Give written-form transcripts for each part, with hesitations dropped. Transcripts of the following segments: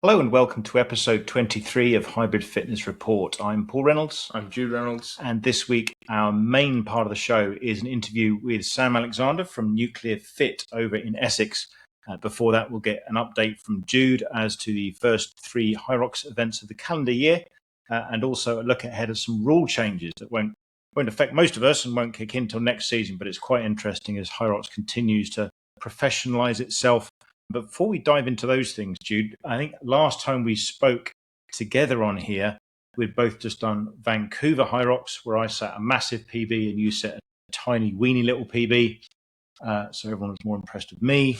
Hello and welcome to episode 23 of Hybrid Fitness Report. I'm Paul Reynolds. I'm Jude Reynolds. And this week, our main part of the show is an interview with Sam Alexander from Nuclear Fit over in Essex. Before that, we'll get an update from Jude as to the first three Hyrox events of the calendar year, and also a look ahead of some rule changes that won't affect most of us and won't kick in until next season, but it's quite interesting as Hyrox continues to professionalize itself. But before we dive into those things, Jude, I think last time we spoke together on here, we'd both just done Vancouver Hyrox, where I set a massive PB and you set a tiny, weeny little PB. So everyone was more impressed with me.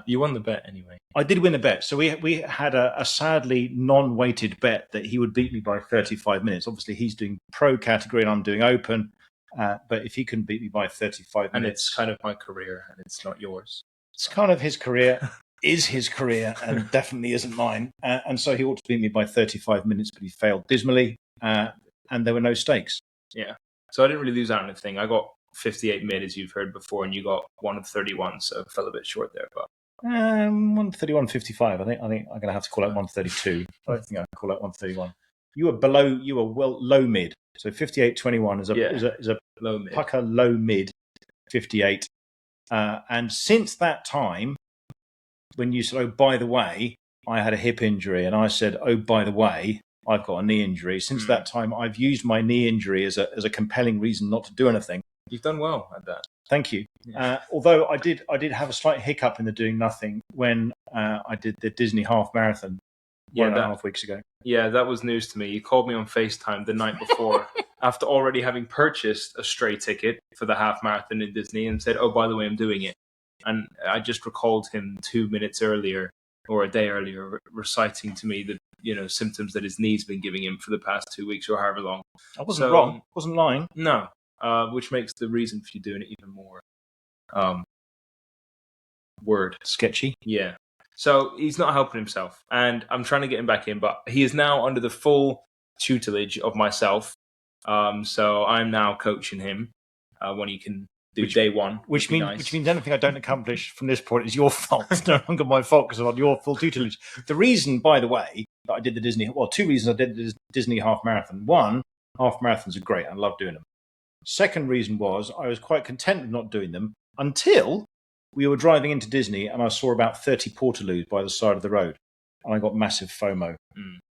You won the bet anyway. I did win the bet. So we had a sadly non-weighted bet that he would beat me by 35 minutes. Obviously, he's doing pro category and I'm doing open. But if he couldn't beat me by 35 minutes... And it's kind of my career and it's not yours. It's kind of his career, is his career, and definitely isn't mine. And so he ought to beat me by 35 minutes, but he failed dismally, and there were no stakes. Yeah. So I didn't really lose out on anything. I got 58 mid, as you've heard before, and you got 1 of 31, so I fell a bit short there. But 131.55. I think I'm going to have to call out 132. I don't think I can call out 131. You were well low mid. So 58.21 is a low mid. pucker low mid 58. And since that time, when you said, oh, by the way, I had a hip injury, and I said, oh, by the way, I've got a knee injury. Since that time, I've used my knee injury as a compelling reason not to do anything. You've done well at that. Thank you. Yeah. Although I did have a slight hiccup in the doing nothing when I did the Disney half marathon 1.5 weeks ago. Yeah, that was news to me. You called me on FaceTime the night before after already having purchased a stray ticket for the half marathon in Disney and said, oh, by the way, I'm doing it. And I just recalled him 2 minutes earlier or a day earlier reciting to me the symptoms that his knee's been giving him for the past 2 weeks or however long. I wasn't wrong. Wasn't lying. No, which makes the reason for you doing it even more sketchy. Yeah. So he's not helping himself, and I'm trying to get him back in, but he is now under the full tutelage of myself. So I'm now coaching him when he can do day one. Which means anything I don't accomplish from this point is your fault. It's no longer my fault because I'm on your full tutelage. The reason, by the way, that I did the Disney, well, two reasons I did the Disney half marathon. One, half marathons are great. I love doing them. Second reason was I was quite content with not doing them until we were driving into Disney and I saw about 30 portaloos by the side of the road. And I got massive FOMO.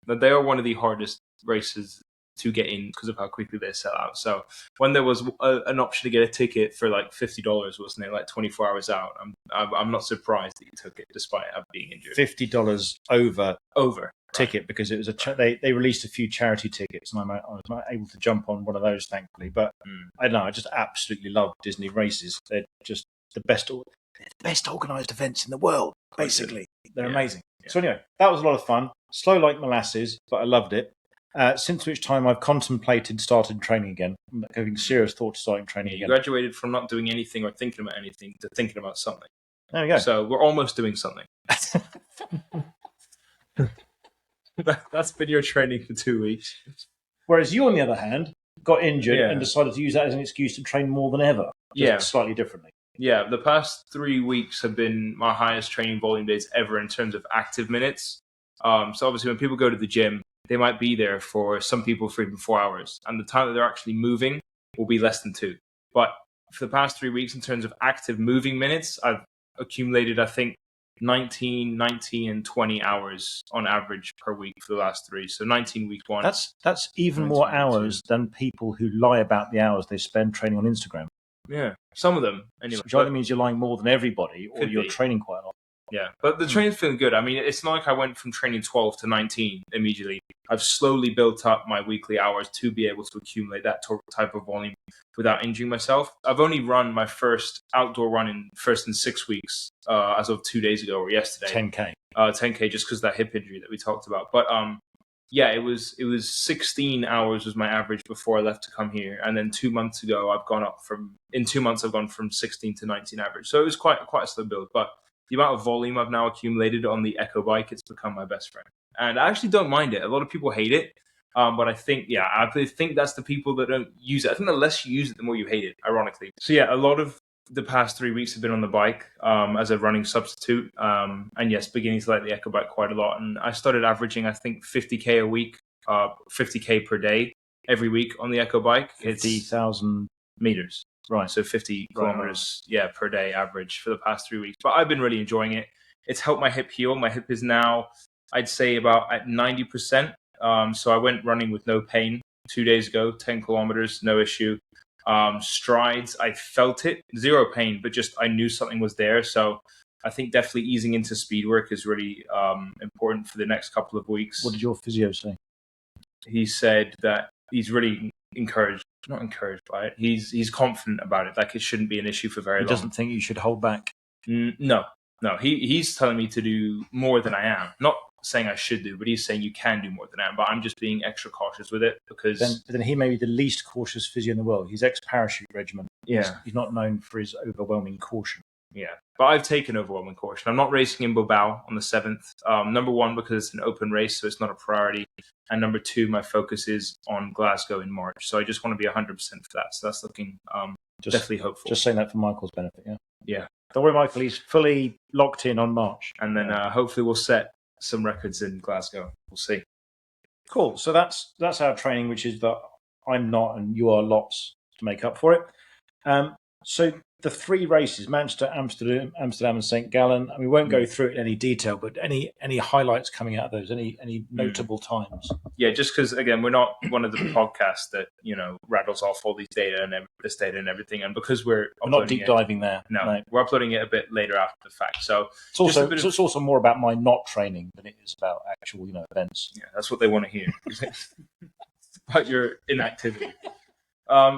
But they are one of the hardest races to get in because of how quickly they sell out. So when there was an option to get a ticket for like $50, wasn't it? Like 24 hours out. I'm not surprised that you took it despite being injured. $50 over ticket, right. Because it was they released a few charity tickets and I was not able to jump on one of those, thankfully. But I don't know. I just absolutely love Disney races. They're just the best organised events in the world, basically. They're amazing. Yeah. So anyway, that was a lot of fun. Slow like molasses, but I loved it. Since which time I've started training again. I'm having serious thought to starting training again. You graduated from not doing anything or thinking about anything to thinking about something. There we go. So we're almost doing something. That's been your training for 2 weeks. Whereas you, on the other hand, got injured and decided to use that as an excuse to train more than ever. Just slightly differently. Yeah, the past 3 weeks have been my highest training volume days ever in terms of active minutes. So obviously when people go to the gym, they might be there for some people for even 4 hours. And the time that they're actually moving will be less than 2. But for the past 3 weeks, in terms of active moving minutes, I've accumulated, I think, 19, 19, and 20 hours on average per week for the last 3. So 19 week one. That's even more hours than people who lie about the hours they spend training on Instagram. Yeah, some of them. Anyway, which either means you're lying more than everybody or you're training quite a lot. Yeah, but the training's feeling good. I mean, it's not like I went from training 12 to 19 immediately. I've slowly built up my weekly hours to be able to accumulate that type of volume without injuring myself. I've only run my first outdoor run in 6 weeks as of 2 days ago or yesterday. 10K. 10K just because of that hip injury that we talked about. But yeah, it was 16 hours was my average before I left to come here. And then 2 months ago, in 2 months, I've gone from 16 to 19 average. So it was quite a slow build. But the amount of volume I've now accumulated on the Echo bike, it's become my best friend. And I actually don't mind it. A lot of people hate it. But I think that's the people that don't use it. I think the less you use it, the more you hate it, ironically. So yeah, a lot of the past 3 weeks have been on the bike as a running substitute. And yes, beginning to like the Echo bike quite a lot. And I started averaging, I think, 50K a week, 50K per day every week on the Echo bike. 50,000 meters. Right. So 50 kilometers, per day average for the past 3 weeks. But I've been really enjoying it. It's helped my hip heal. My hip is now, I'd say, about at 90%. So I went running with no pain 2 days ago, 10 kilometers, no issue. Strides, I felt it, zero pain, but just I knew something was there. So I think definitely easing into speed work is really important for the next couple of weeks. What did your physio say? He said that he's really not encouraged by it. He's confident about it. Like it shouldn't be an issue for very long. He doesn't think you should hold back. No. He's telling me to do more than I am. Not saying I should do, but he's saying you can do more than I am. But I'm just being extra cautious with it because then he may be the least cautious physio in the world. He's ex-parachute regiment. Yeah, he's not known for his overwhelming caution. Yeah, but I've taken overwhelming caution. I'm not racing in Bilbao on the 7th. Number one, because it's an open race, so it's not a priority. And number two, my focus is on Glasgow in March. So I just want to be 100% for that. So that's looking definitely hopeful. Just saying that for Michael's benefit, yeah? Yeah. Don't worry, Michael, he's fully locked in on March. And then hopefully we'll set some records in Glasgow. We'll see. Cool. So that's our training, which is that I'm not and you are lots to make up for it. So the three races, Manchester, Amsterdam and St. Gallen, we won't go through it in any detail, but any highlights coming out of those, any notable times? Yeah, just because, again, we're not one of the podcasts that, rattles off all these data and this data and everything. And because we're not deep diving there. No, we're uploading it a bit later after the fact. So it's also more about my not training than it is about actual, events. Yeah, that's what they want to hear. About your inactivity.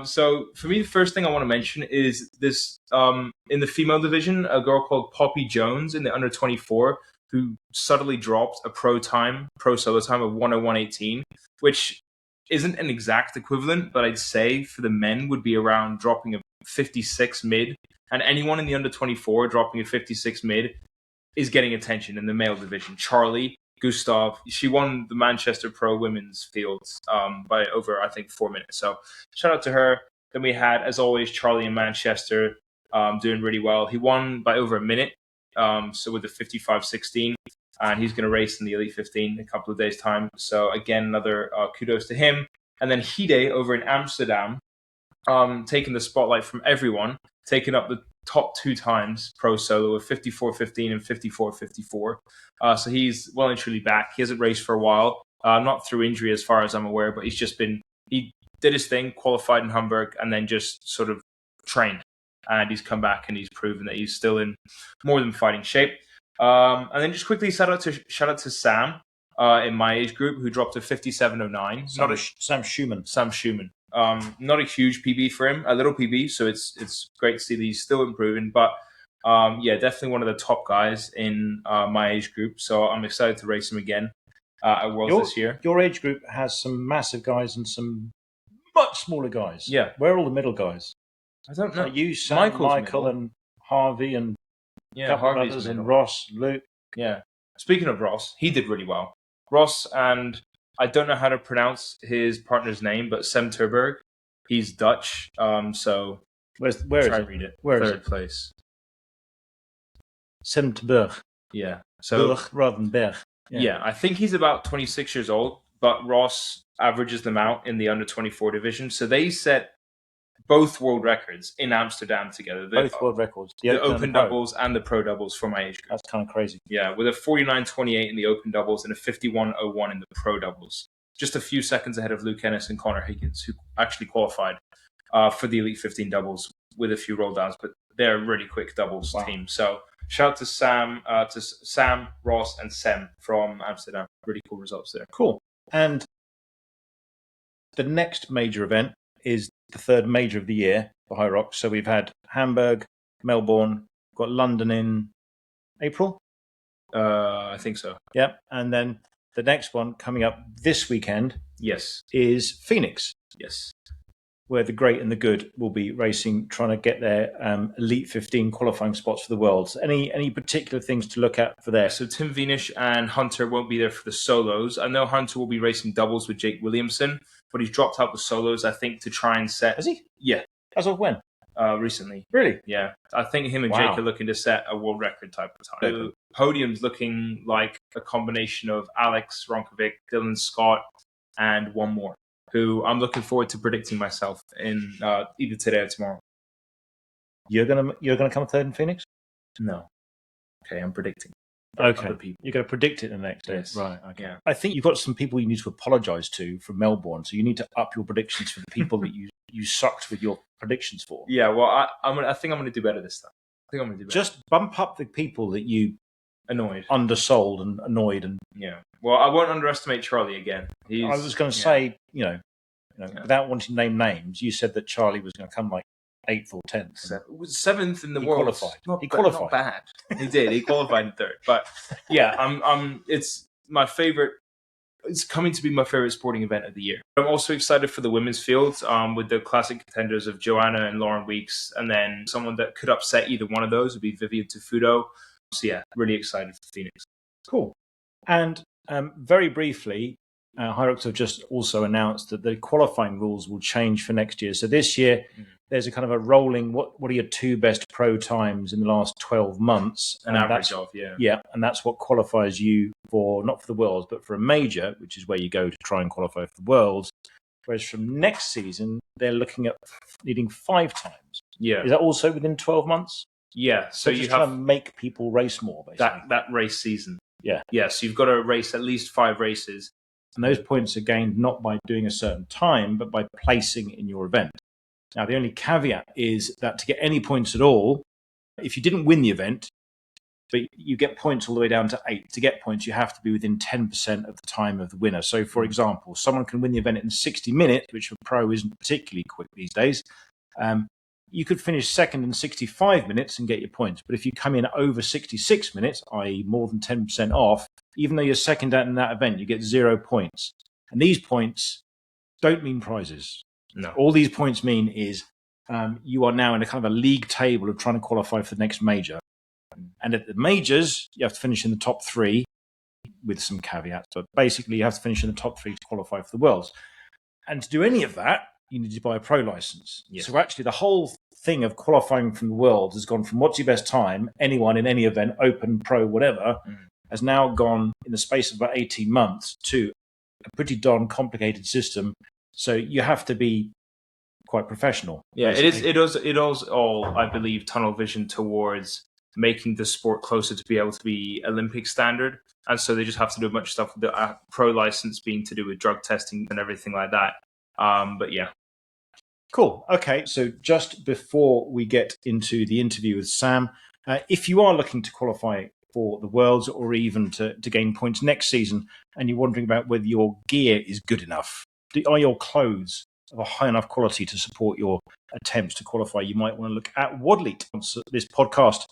So for me, the first thing I want to mention is this, in the female division, a girl called Poppy Jones in the under 24 who subtly dropped a pro solo time of 1:01:18, which isn't an exact equivalent, but I'd say for the men would be around dropping a 56 mid, and anyone in the under 24 dropping a 56 mid is getting attention in the male division. Charlie Gustav, she won the Manchester Pro Women's Fields by over, I think, 4 minutes. So shout out to her. Then we had, as always, Charlie in Manchester doing really well. He won by over a minute, so with the 55:16, and he's going to race in the Elite 15 in a couple of days' time. So again, another kudos to him. And then Hide over in Amsterdam, taking the spotlight from everyone, taking up the top 2 times pro solo of 54:15 and 54:54. So he's well and truly back. He hasn't raced for a while, not through injury as far as I'm aware, but he did his thing, qualified in Hamburg, and then just sort of trained. And he's come back and he's proven that he's still in more than fighting shape. And then just quickly shout out to Sam in my age group who dropped a 57:09. Sam Schumann. Sam Schumann. Not a huge PB for him, a little PB, so it's great to see that he's still improving. But definitely one of the top guys in my age group. So I'm excited to race him again at Worlds this year. Your age group has some massive guys and some much smaller guys. Yeah. Where are all the middle guys? I don't know. Like you, Sam, Michael, and Harvey, and Harvey's and Ross, Luke. Yeah. Speaking of Ross, he did really well. Ross and I don't know how to pronounce his partner's name, but Sem Terburg. He's Dutch. So where is it? Read it. Where Third is it? place. Sem Terburg. Yeah. So Burg rather than Berg. Yeah, I think he's about 26 years old, but Ross averages them out in the under 24 division. So they set both world records in Amsterdam together. Both world records. The open doubles and the pro doubles for my age group. That's kind of crazy. Yeah, with a 49:28 in the open doubles and a 51:01 in the pro doubles. Just a few seconds ahead of Luke Ennis and Connor Higgins, who actually qualified for the Elite 15 doubles with a few roll downs, but they're a really quick doubles team. So shout out to Sam, Ross, and Sem from Amsterdam. Really cool results there. Cool. And the next major event is the third major of the year for Hyrox. So we've had Hamburg, Melbourne, got London in April. I think so. Yep. And then the next one coming up this weekend, yes, is Phoenix. Yes, where the great and the good will be racing, trying to get their Elite 15 qualifying spots for the Worlds. Any particular things to look at for there? So Tim Vienisch and Hunter won't be there for the solos. I know Hunter will be racing doubles with Jake Williamson, but he's dropped out the solos, I think, to try and set... Has he? Yeah. As of when? recently. Really? Yeah. I think him and Wow. Jake are looking to set a world record type of time. The podium's looking like a combination of Alex Ronkovic, Dylan Scott, and one more, who I'm looking forward to predicting myself in either today or tomorrow. You're gonna come third in Phoenix? No. Okay, I'm predicting. Okay, Other people. you're going to predict it the next day, Yes. right? Okay. Yeah. I think you've got some people you need to apologise to from Melbourne, so you need to up your predictions for the people that you sucked with your predictions for. Yeah, well, I think I'm going to do better this time. I think I'm going to do better. Just bump up the people that you undersold and annoyed, and yeah. Well, I won't underestimate Charlie again. I was going to say, without wanting to name names, you said that Charlie was going to come like 8th or 10th. It was 7th in the He world. qualified. He qualified. Not bad. He did. He qualified in 3rd. But yeah, it's my favorite. It's coming to be my favorite sporting event of the year. I'm also excited for the women's field with the classic contenders of Joanna and Lauren Weeks, and then someone that could upset either one of those would be Vivian Tafudo. So yeah, really excited for Phoenix. Cool. And very briefly, Hyrox have just also announced that the qualifying rules will change for next year. So this year, there's a kind of a rolling, what are your 2 best pro times in the last 12 months? An average of, yeah. Yeah, and that's what qualifies you for, not for the Worlds, but for a major, which is where you go to try and qualify for the Worlds. Whereas from next season, they're looking at needing 5 times. Yeah. Is that also within 12 months? Yeah. So you have to make people race more, basically. That race season. Yeah. Yeah, so you've got to race at least 5 races. And those points are gained not by doing a certain time, but by placing in your event. Now, the only caveat is that to get any points at all, if you didn't win the event, but you get points all the way down to 8, to get points, you have to be within 10% of the time of the winner. So, for example, someone can win the event in 60 minutes, which for pro isn't particularly quick these days. You could finish second in 65 minutes and get your points. But if you come in over 66 minutes, i.e. more than 10% off, even though you're second in that event, you get 0 points. And these points don't mean prizes. No. All these points mean is you are now in a kind of a league table of trying to qualify for the next major. And at the majors, you have to finish in the top 3 with some caveats. But basically, you have to finish in the top 3 to qualify for the Worlds. And to do any of that, you need to buy a pro license. Yes. So actually, the whole thing of qualifying from the Worlds has gone from what's your best time, anyone in any event, open, pro, whatever, has now gone in the space of about 18 months to a pretty darn complicated system. So you have to be quite professional. Yeah, basically. It is all, I believe, tunnel vision towards making the sport closer to be able to be Olympic standard. And so they just have to do a bunch of stuff with the pro license being to do with drug testing and everything like that. But yeah. Cool. Okay. So just before we get into the interview with Sam, if you are looking to qualify for the Worlds or even to gain points next season, and you're wondering about whether your gear is good enough, are your clothes of a high enough quality to support your attempts to qualify, you might want to look at WoDLETE. This podcast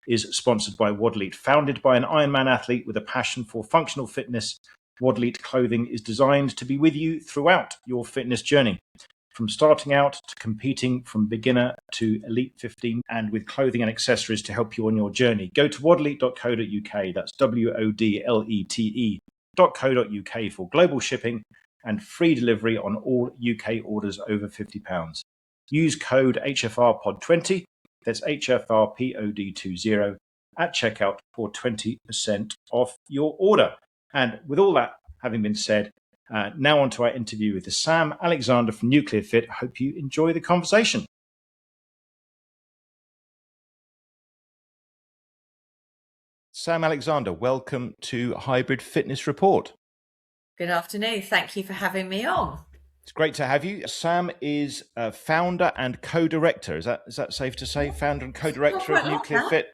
is sponsored by WoDLETE. Founded by an Ironman athlete with a passion for functional fitness, WoDLETE clothing is designed to be with you throughout your fitness journey. From starting out to competing, from beginner to elite 15, and with clothing and accessories to help you on your journey. Go to wodlete.co.uk, that's WODLETE.co.uk for global shipping and free delivery on all UK orders over £50. Use code HFRPOD20, that's HFRPOD20, at checkout for 20% off your order. And with all that having been said, now on to our interview with Sam Alexander from Nuclear Fit. I hope you enjoy the conversation. Sam Alexander, welcome to Hybrid Fitness Report. Good afternoon. Thank you for having me on. It's great to have you. Sam is a founder and co-director. Is that safe to say? Founder and co-director of Nuclear Fit.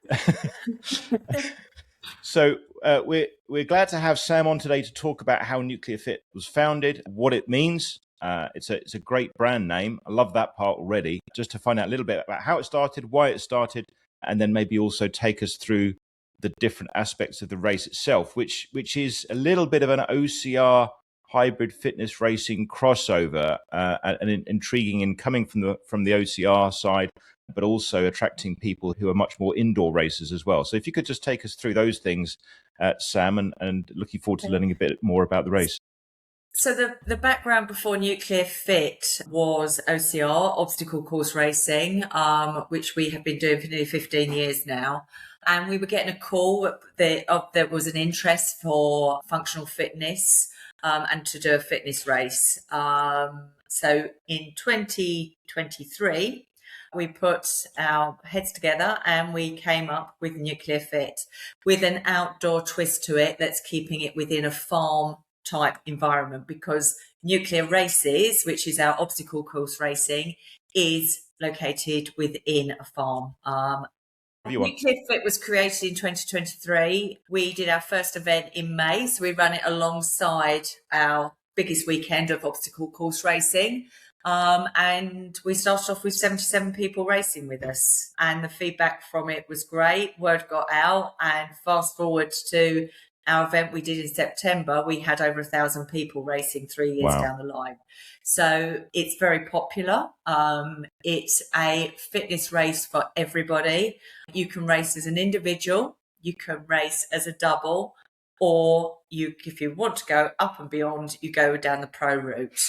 So we're glad to have Sam on today to talk about how Nuclear Fit was founded, what it means. It's a great brand name. I love that part already. Just to find out a little bit about how it started, why it started, and then maybe also take us through the different aspects of the race itself, which is a little bit of an OCR hybrid fitness racing crossover, and intriguing in coming from the OCR side, but also attracting people who are much more indoor racers as well. So if you could just take us through those things, Sam, and looking forward to learning a bit more about the race. So the background before Nuclear Fit was OCR, obstacle course racing, which we have been doing for nearly 15 years now. And we were getting a call that there was an interest for functional fitness and to do a fitness race. So in 2023, we put our heads together and we came up with Nuclear Fit with an outdoor twist to it that's keeping it within a farm type environment, because Nuclear Races, which is our obstacle course racing, is located within a farm. Nuclear Fit was created in 2023. We did our first event in May, so we ran it alongside our biggest weekend of obstacle course racing. And we started off with 77 people racing with us, and the feedback from it was great. Word got out, and fast forward to our event we did in September, we had over 1,000 people racing 3 years down the line. So it's very popular. It's a fitness race for everybody. You can race as an individual, you can race as a double, or if you want to go up and beyond, you go down the pro route.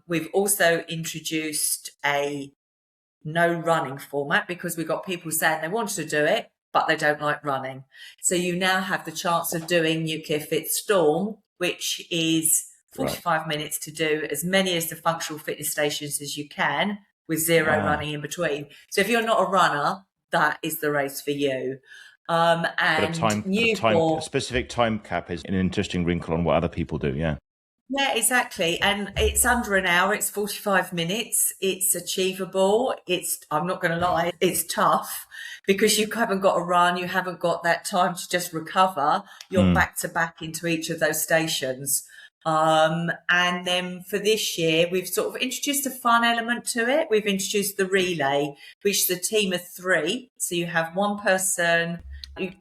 We've also introduced a no running format, because we've got people saying they want to do it, but they don't like running. So you now have the chance of doing Nuclear Fit Storm, which is 45 minutes to do as many as the functional fitness stations as you can, with zero running in between. So if you're not a runner, that is the race for you. And a specific time cap is an interesting wrinkle on what other people do. Yeah, exactly. And it's under an hour. It's 45 minutes. It's achievable. I'm not going to lie, it's tough, because you haven't got a run. You haven't got that time to just recover. You're back to back into each of those stations. And then for this year, we've sort of introduced a fun element to it. We've introduced the relay, which is a team of 3. So you have one person, you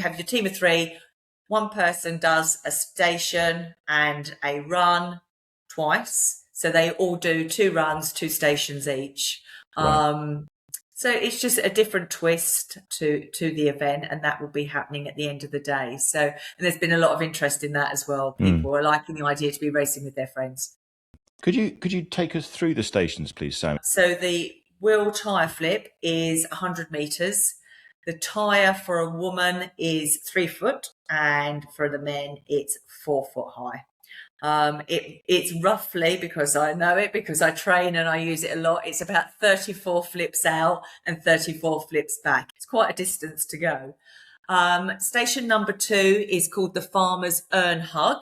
have your team of 3. One person does a station and a run twice. So they all do 2 runs, 2 stations each. So it's just a different twist to the event, and that will be happening at the end of the day. So, and there's been a lot of interest in that as well. People are liking the idea to be racing with their friends. Could you take us through the stations, please, Sam? So the wheel tyre flip is 100 metres. The tyre for a woman is 3 foot, and for the men, it's 4 foot high. It's roughly, because I know it, because I train and I use it a lot, it's about 34 flips out and 34 flips back. It's quite a distance to go. Station number 2 is called the Farmer's Urn Hug.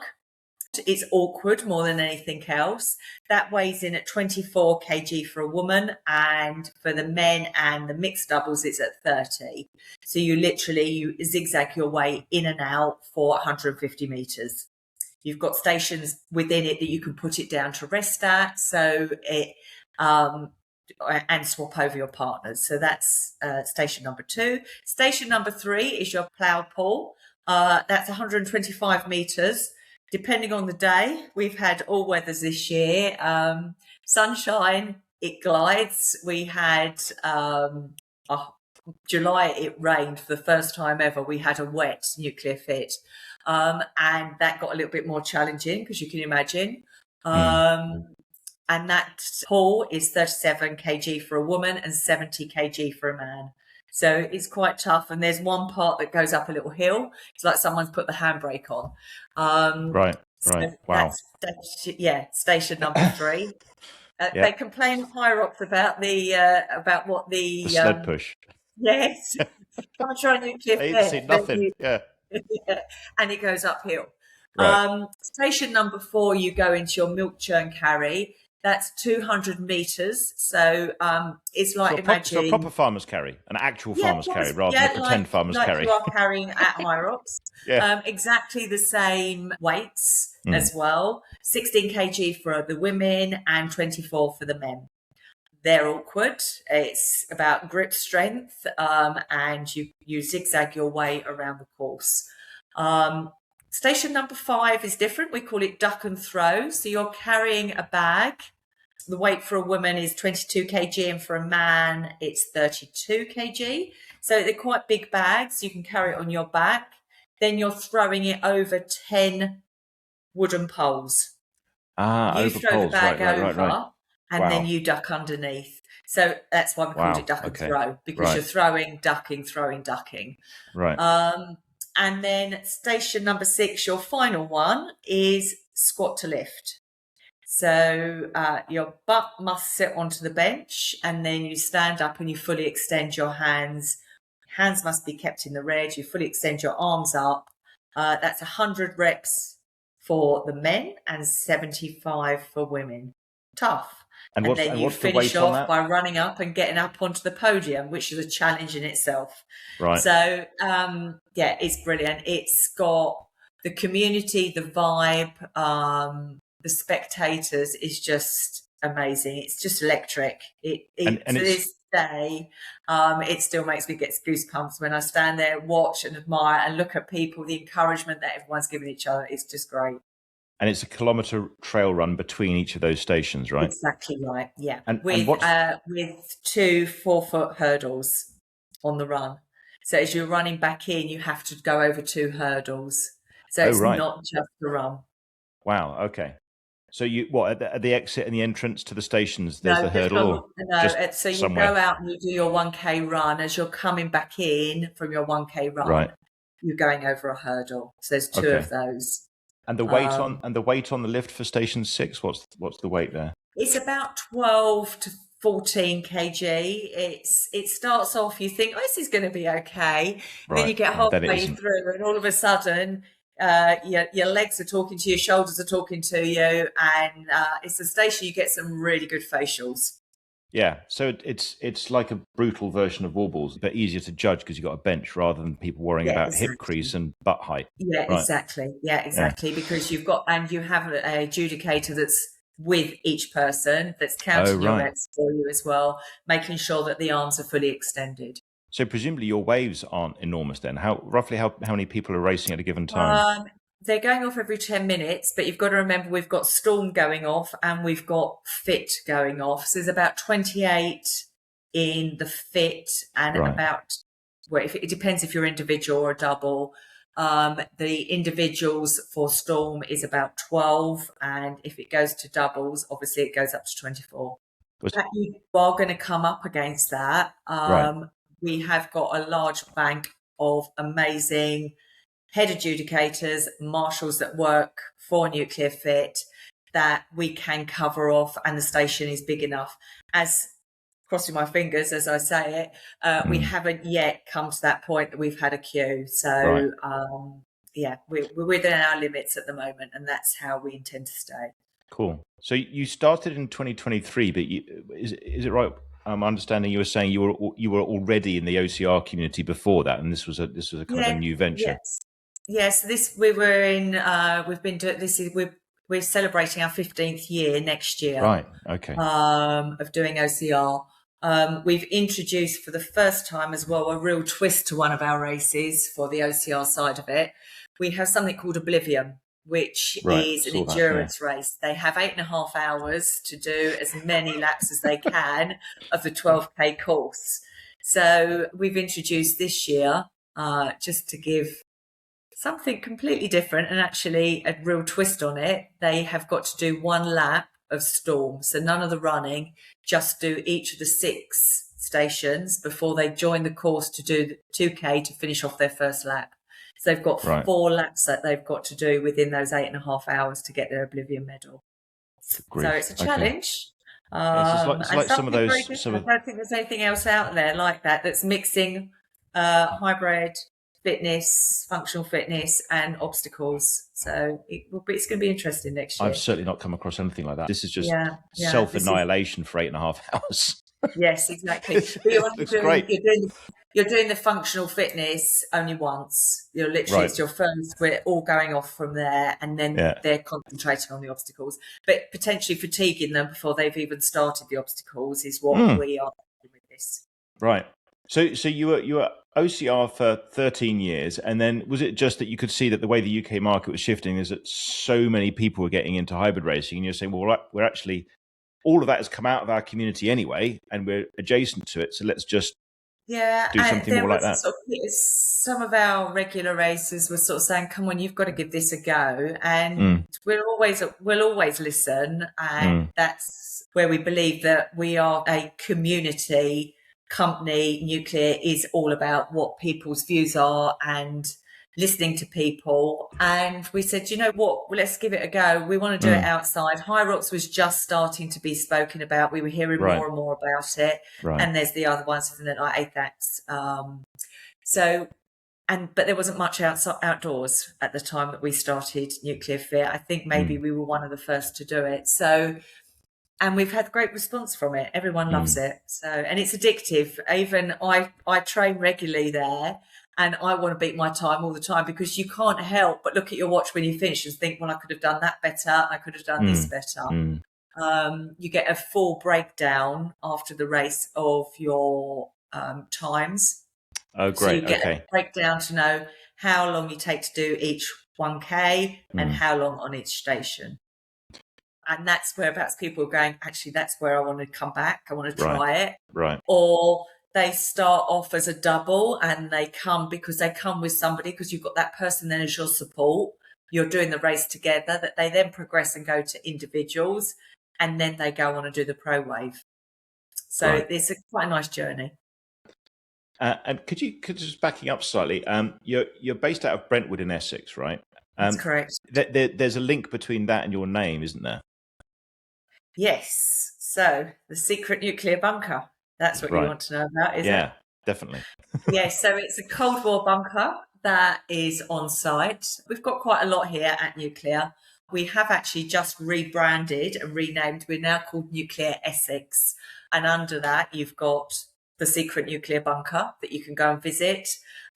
It's awkward more than anything else. That weighs in at 24 kg for a woman, and for the men and the mixed doubles, it's at 30. So you zigzag your way in and out for 150 metres. You've got stations within it that you can put it down to rest at, so it and swap over your partners. So that's station number 2. Station number 3 is your plough pull. That's 125 metres. Depending on the day, we've had all weathers this year. Sunshine, it glides. We had July, it rained for the first time ever. We had a wet Nuclear Fit. And that got a little bit more challenging, because you can imagine. And that pull is 37 kg for a woman and 70 kg for a man. So it's quite tough. And there's one part that goes up a little hill. It's like someone's put the handbrake on. Right. Wow. Station number 3. They complain Hyrox about what the sled push. Yes. I'm trying to Nuclear Fit. I ain't seen nothing. And it goes uphill. Right. Station number 4, you go into your milk churn carry. That's 200 metres. So it's like, imagine... a proper farmer's carry, an actual farmer's carry, rather than a pretend farmer's carry. You are carrying at Hyrox. Exactly the same weights as well. 16 kg for the women and 24 for the men. They're awkward. It's about grip strength, and you zigzag your way around the course. Station number 5 is different. We call it duck and throw. So you're carrying a bag. The weight for a woman is 22 kg, and for a man, it's 32 kg. So they're quite big bags. You can carry it on your back. Then you're throwing it over 10 wooden poles. Ah, You over throw the poles. bag over, Right. and then Wow. you duck underneath. So that's why we called it duck and Okay. throw, because Right. you're throwing, ducking, throwing, ducking. Right. And then station number 6, your final one, is squat to lift. So your butt must sit onto the bench, and then you stand up and you fully extend your hands. Hands must be kept in the red. You fully extend your arms up. That's 100 reps for the men and 75 for women. Tough. And then you what's the finish weight on off that? by running up and getting up onto the podium, which is a challenge in itself. Right. So, yeah, it's brilliant. It's got the community, the vibe, the spectators is just amazing. It's just electric. To this day, it still makes me get goosebumps when I stand there, watch and admire and look at people, the encouragement that everyone's giving each other. It's just great. And it's a kilometre trail run between each of those stations, right? Exactly right. Yeah. And with 2 4-foot hurdles on the run. So as you're running back in, you have to go over 2 hurdles. So it's not just a run. Wow. Okay. So at the exit and the entrance to the stations, there's the hurdle? So you go out and you do your 1K run. As you're coming back in from your 1K run, you're going over a hurdle. So there's 2 of those. And the weight on the lift for station 6, what's the weight there? It's about 12 to 14 kg. It starts off, you think, this is going to be okay. Right. Then you get halfway through, and all of a sudden, your legs are talking to you, your shoulders are talking to you, and it's a station you get some really good facials. Yeah, so it's like a brutal version of wall balls, but easier to judge because you've got a bench rather than people worrying about hip crease and butt height. Yeah, right. Exactly. Yeah, exactly. Yeah. Because you have an adjudicator that's with each person that's counting your reps for you as well, making sure that the arms are fully extended. So presumably your waves aren't enormous then. Roughly how many people are racing at a given time? They're going off every 10 minutes, but you've got to remember we've got Storm going off and we've got Fit going off. So there's about 28 in the Fit and it depends if you're individual or a double. The individuals for Storm is about 12, and if it goes to doubles, obviously it goes up to 24. You are going to come up against that. We have got a large bank of amazing head adjudicators, marshals that work for Nuclear Fit that we can cover off, and the station is big enough. As crossing my fingers as I say it, we haven't yet come to that point that we've had a queue. So we're within our limits at the moment, and that's how we intend to stay. Cool. So you started in 2023, but is it right? I'm understanding you were saying you were already in the OCR community before that, and this was a kind of a new venture. Yes, we're celebrating our 15th year next year. Right. Okay. Of doing OCR. We've introduced for the first time as well a real twist to one of our races for the OCR side of it. We have something called Oblivion, which is an endurance race. They have 8.5 hours to do as many laps as they can of the 12K course. So we've introduced this year just to give something completely different and actually a real twist on it. They have got to do 1 lap of Storm. So none of the running, just do each of the 6 stations before they join the course to do the 2K to finish off their first lap. So they've got 4 laps that they've got to do within those 8.5 hours to get their Oblivion medal. So it's a challenge. It's like some of those. I don't think there's anything else out there like that's mixing hybrid fitness, functional fitness, and obstacles. So it's going to be interesting next year. I've certainly not come across anything like that. This is just self-annihilation for 8.5 hours. Yes, exactly. You're doing the functional fitness only once. You're literally it's your first. We're all going off from there, and then they're concentrating on the obstacles, but potentially fatiguing them before they've even started the obstacles is what we are doing with this. Right. So you were OCR for 13 years, and then was it just that you could see that the way the UK market was shifting is that so many people were getting into hybrid racing, and you're saying, well, we're actually all of that has come out of our community anyway, and we're adjacent to it, so let's just Yeah, do and something there more like was that? sort of some of our regular racers were sort of saying, "Come on, you've got to give this a go," and Mm, we'll always listen, and mm, that's where we believe that we are a community company. Nuclear is all about what people's views are and listening to people. And we said, you know what, well, let's give it a go. We want to do it mm. outside. Hyrox was just starting to be spoken about. We were hearing Right, more and more about it. right. And there's the other ones from the like ATHAX. But there wasn't much outdoors at the time that we started Nuclear Fit. I think maybe we were one of the first to do it. So, and we've had great response from it. Everyone loves it. So, and it's addictive. Even I train regularly there, and I want to beat my time all the time because you can't help but look at your watch when you finish and think, well, I could have done that better. I could have done this better. You get a full breakdown after the race of your times. Oh, So you great. get a Okay. breakdown to know how long you take to do each 1K and how long on each station. And that's whereabouts people are going, actually, that's where I want to come back. I want to try it. Right. Or they start off as a double and they come because they come with somebody because you've got that person then as your support. You're doing the race together, that they then progress and go to individuals, and then they go on and do the pro wave. So it's quite a nice journey. And could you just backing up slightly? You're based out of Brentwood in Essex, right? That's correct. There's a link between that and your name, isn't there? Yes. So the secret nuclear bunker. That's what you want to know about, is it? Yeah, definitely. Yes. So it's a Cold War bunker that is on site. We've got quite a lot here at Nuclear. We have actually just rebranded and renamed. We're now called Nuclear Essex. And under that, you've got the secret nuclear bunker that you can go and visit.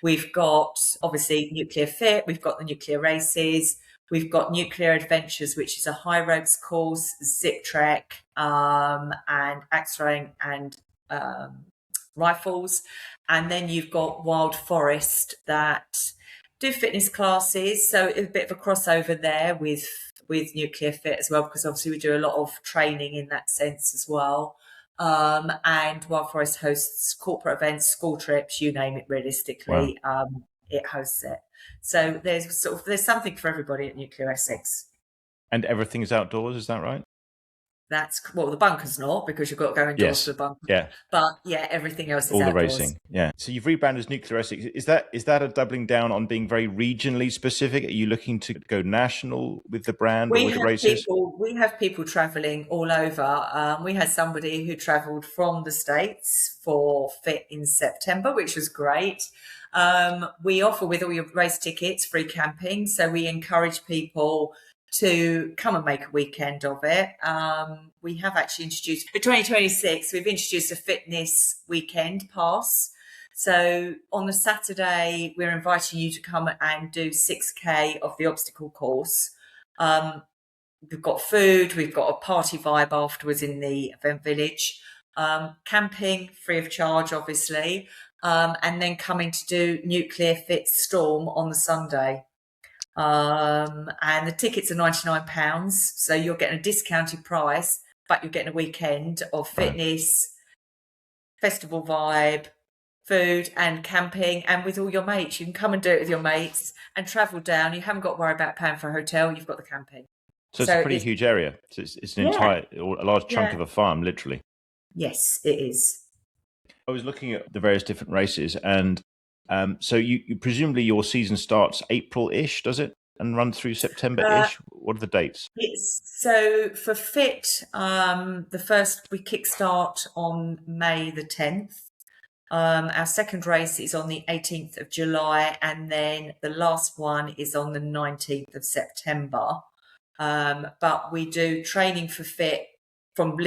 We've got, obviously, Nuclear Fit. We've got the nuclear races. We've got Nuclear Adventures, which is a Hyrox course, zip trek, and axe throwing and rifles. And then you've got Wild Forest that do fitness classes. So it's a bit of a crossover there with Nuclear Fit as well, because obviously we do a lot of training in that sense as well. And Wild Forest hosts corporate events, school trips, you name it, realistically. Wow. It hosts it. So there's something for everybody at Nuclear Essex. And everything's outdoors, is that right? The bunker's not, because you've got to go indoors to the bunker. Yeah. But yeah, everything else is all outdoors. The racing. Yeah. So you've rebranded as Nuclear Essex. Is that a doubling down on being very regionally specific? Are you looking to go national with the brand or with the races? We have people travelling all over. We had somebody who travelled from the States for Fit in September, which was great. We offer, with all your race tickets, free camping. So we encourage people to come and make a weekend of it. We have actually introduced, for 2026, we've introduced a fitness weekend pass. So on the Saturday, we're inviting you to come and do 6K of the obstacle course. We've got food, we've got a party vibe afterwards in the event village. Camping, free of charge, obviously. And then coming to do Nuclear Fit Storm on the Sunday. And the tickets are £99, so you're getting a discounted price, but you're getting a weekend of fitness, festival vibe, food and camping, and with all your mates. You can come and do it with your mates and travel down. You haven't got to worry about paying for a hotel. You've got the camping. So it's a pretty huge area. So it's an entire, or a large chunk of a farm, literally. Yes, it is. I was looking at the various different races, and so you presumably your season starts April-ish, does it, and run through September-ish? What are the dates? So for Fit, the first we kickstart on May the 10th. Our second race is on the 18th of July, and then the last one is on the 19th of September. But we do training for Fit from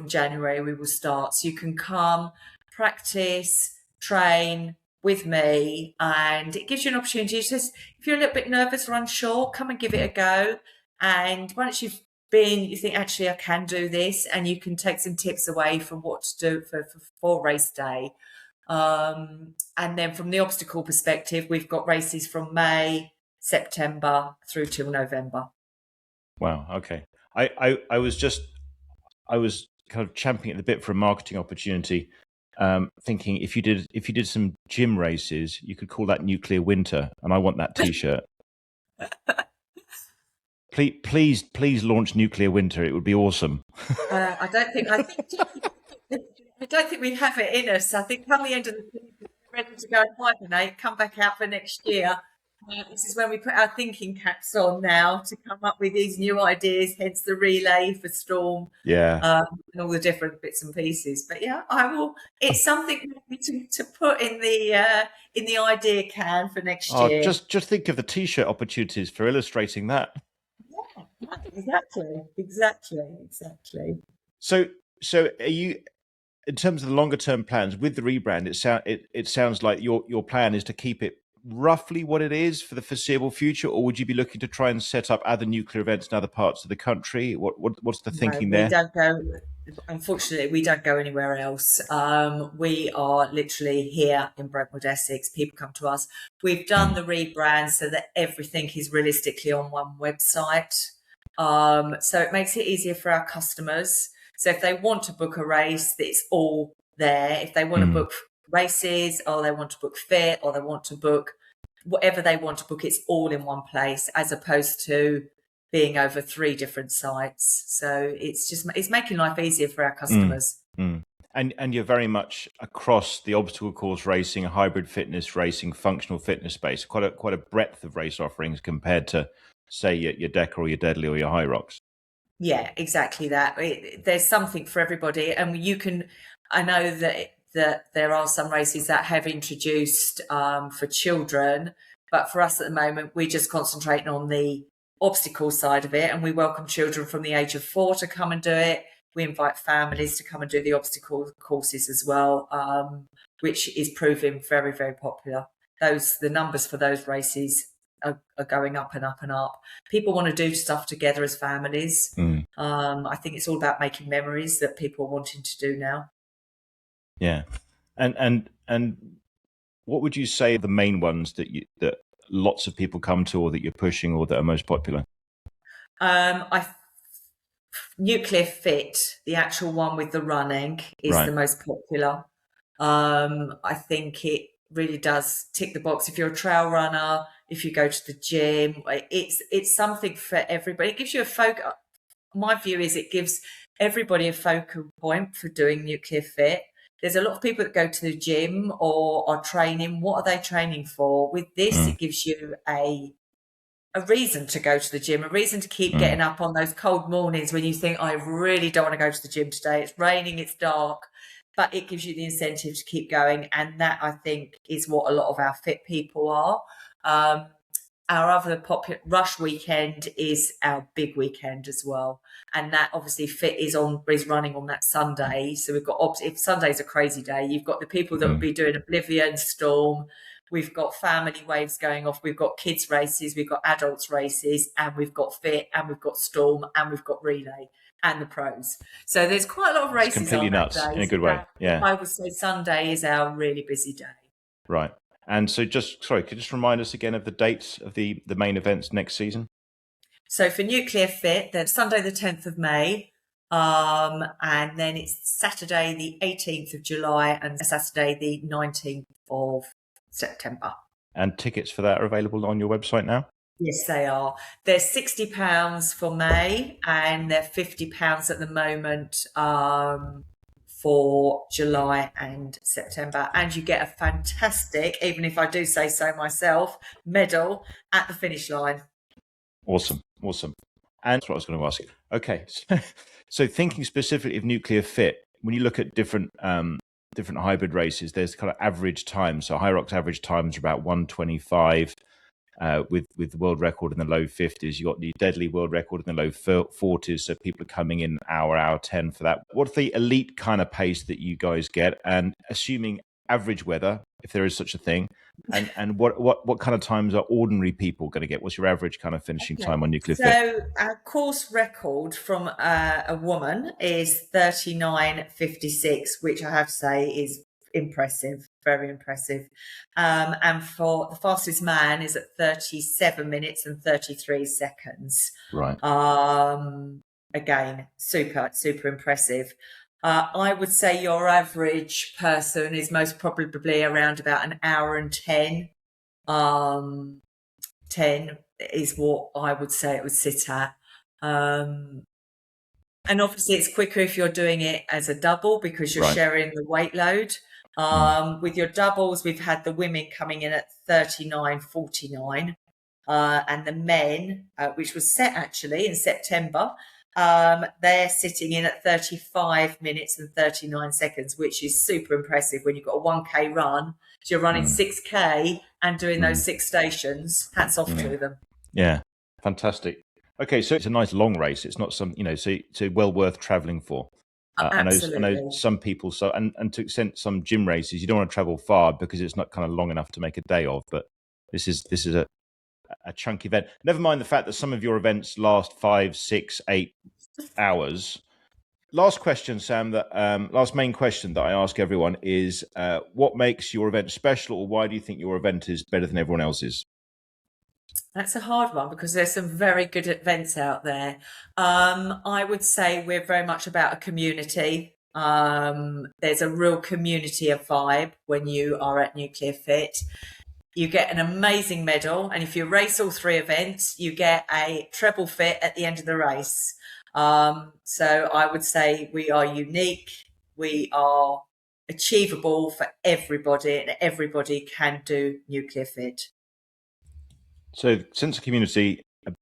January. We will start, so you can come, practice, train with me, and it gives you an opportunity to just, if you're a little bit nervous or unsure, come and give it a go. And once you've been, you think, actually, I can do this, and you can take some tips away from what to do for race day. And then from the obstacle perspective, we've got races from May, September through till November. Wow. Okay. I was kind of champing at the bit for a marketing opportunity thinking if you did some gym races, you could call that Nuclear Winter, and I want that T-shirt. Please launch Nuclear Winter. It would be awesome. I don't think we have it in us. I think come the end of the season, we're ready to go and hibernate, come back out for next year. This is when we put our thinking caps on now to come up with these new ideas, hence the relay for Storm, and all the different bits and pieces. But yeah, I will. It's something to put in the idea can for next year. Just think of the T-shirt opportunities for illustrating that. Yeah, exactly. So are you? In terms of the longer term plans with the rebrand, it sounds like your plan is to keep it roughly what it is for the foreseeable future, or would you be looking to try and set up other nuclear events in other parts of the country? What's the thinking there? Unfortunately, we don't go anywhere else. We are literally here in Brentwood, Essex. People come to us. We've done the rebrand so that everything is realistically on one website. So it makes it easier for our customers. So if they want to book a race, it's all there. If they want to book races, or they want to book fit, or they want to book whatever they want to book, it's all in one place, as opposed to being over 3 different sites. So it's making life easier for our customers. And you're very much across the obstacle course racing, hybrid fitness racing, functional fitness space. Quite a breadth of race offerings compared to, say, your Decker or your Deadly or your Hyrox. Yeah, exactly that. There's something for everybody, and I know that there are some races that have introduced for children, but for us at the moment, we're just concentrating on the obstacle side of it, and we welcome children from the age of 4 to come and do it. We invite families to come and do the obstacle courses as well, which is proving very, very popular. The numbers for those races are going up and up and up. People want to do stuff together as families. I think it's all about making memories that people are wanting to do now. Yeah, and what would you say are the main ones that lots of people come to, or that you're pushing, or that are most popular? Nuclear Fit, the actual one with the running, is the most popular. I think it really does tick the box. If you're a trail runner, if you go to the gym, it's something for everybody. It gives you a focus. My view is it gives everybody a focal point for doing Nuclear Fit. There's a lot of people that go to the gym or are training. What are they training for? With this, it gives you a reason to go to the gym, a reason to keep getting up on those cold mornings when you think, I really don't want to go to the gym today. It's raining, it's dark, but it gives you the incentive to keep going. And that, I think, is what a lot of our fit people are. Our other popular Rush weekend is our big weekend as well. And that obviously Fit is running on that Sunday. So we've got, if Sunday's a crazy day, you've got the people that will be doing Oblivion, Storm. We've got family waves going off. We've got kids races. We've got adults races, and we've got Fit, and we've got Storm, and we've got Relay and the pros. So there's quite a lot of races. It's completely nuts in a good way. Yeah. I would say Sunday is our really busy day. Right. And so could you just remind us again of the dates of the main events next season? So for Nuclear Fit, that's Sunday the 10th of May, and then it's Saturday the 18th of July and Saturday the 19th of September. And tickets for that are available on your website now? Yes, they are. They're £60 for May, and they're £50 at the moment for July and September. And you get a fantastic, even if I do say so myself, medal at the finish line. Awesome. And that's what I was going to ask you. Okay, so thinking specifically of Nuclear Fit, when you look at different hybrid races, there's kind of average time. So Hyrox average times are about 1:25, with the world record in the low 50s. You got the Deadly world record in the low 40s. So people are coming in hour 10 for that. What's the elite kind of pace that you guys get? And assuming average weather, if there is such a thing, and what kind of times are ordinary people going to get? What's your average kind of finishing time on Nuclear Fit? So our course record from a woman is 39:56, which I have to say is impressive, very impressive. And for the fastest man is at 37 minutes and 33 seconds. Right. Again, super impressive. I would say your average person is most probably around about an hour and 10. 10 is what I would say it would sit at. And obviously it's quicker if you're doing it as a double because you're sharing the weight load. With your doubles, we've had the women coming in at 39.49, and the men, which was set actually in September, they're sitting in at 35 minutes and 39 seconds, which is super impressive when you've got a 1K run. So you're running 6K and doing those 6 stations. Hats off to them. Yeah, fantastic. Okay, so it's a nice long race. It's not some, so well worth traveling for. Absolutely. I know some people, and to extent some gym races, you don't want to travel far because it's not kind of long enough to make a day of. But this is a chunk event. Never mind the fact that some of your events last 5, 6, 8 hours. Last question, Sam. Last main question that I ask everyone is, what makes your event special, or why do you think your event is better than everyone else's? That's a hard one because there's some very good events out there. I would say we're very much about a community. There's a real community of vibe when you are at Nuclear Fit. You get an amazing medal, and if you race all 3 events, you get a treble fit at the end of the race. So I would say we are unique. We are achievable for everybody, and everybody can do Nuclear Fit. So, sense of community, a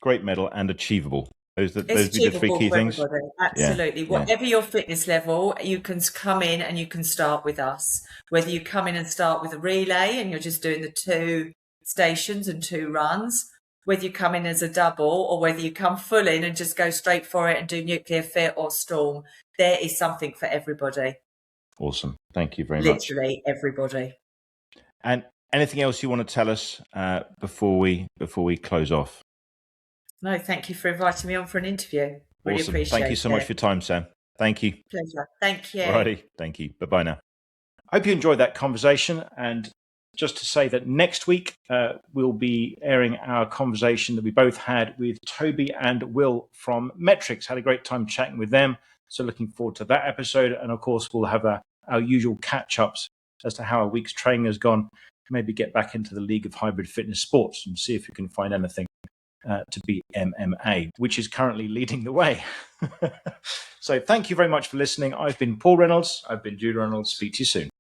great medal, and achievable. Those would be the 3 key things. Absolutely. Whatever your fitness level, you can come in and you can start with us. Whether you come in and start with a relay and you're just doing the 2 stations and 2 runs, whether you come in as a double, or whether you come full in and just go straight for it and do Nuclear Fit or Storm, there is something for everybody. Awesome. Thank you very much. Literally everybody. And anything else you want to tell us before we close off? No, thank you for inviting me on for an interview. Really awesome. appreciate it. Thank you so much for your time, Sam. Thank you. Pleasure. Thank you. Alrighty. Thank you. Bye-bye now. I hope you enjoyed that conversation. And just to say that next week we'll be airing our conversation that we both had with Toby and Will from Metrix. Had a great time chatting with them. So looking forward to that episode. And of course, we'll have our usual catch-ups as to how a week's training has gone. Maybe get back into the League of Hybrid Fitness Sports and see if we can find anything to beat MMA, which is currently leading the way. So thank you very much for listening. I've been Paul Reynolds. I've been Jude Reynolds. Speak to you soon.